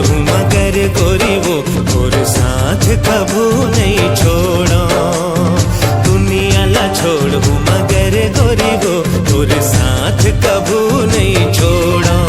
हूँ मगर गोरी वो और साथ कभू नहीं छोड़ा। दुनिया ला छोड़ हूँ मगर गोरी वो और साथ कभू नहीं छोड़ा।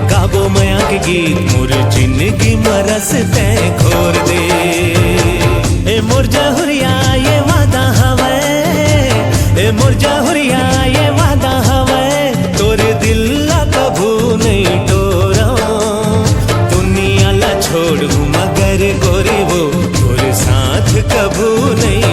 गाबो मया के गीत मोर जिंदगी मरस तैं खोर दे। ए मोर जहुरिया ये वादा हवे, ए मोर जहुरिया ये वादा हवे, तोरे दिल ला कभू नहीं तोड़ा। दुनिया ला छोड़ हूँ मगर गोरी वो तोरे साथ कभू नहीं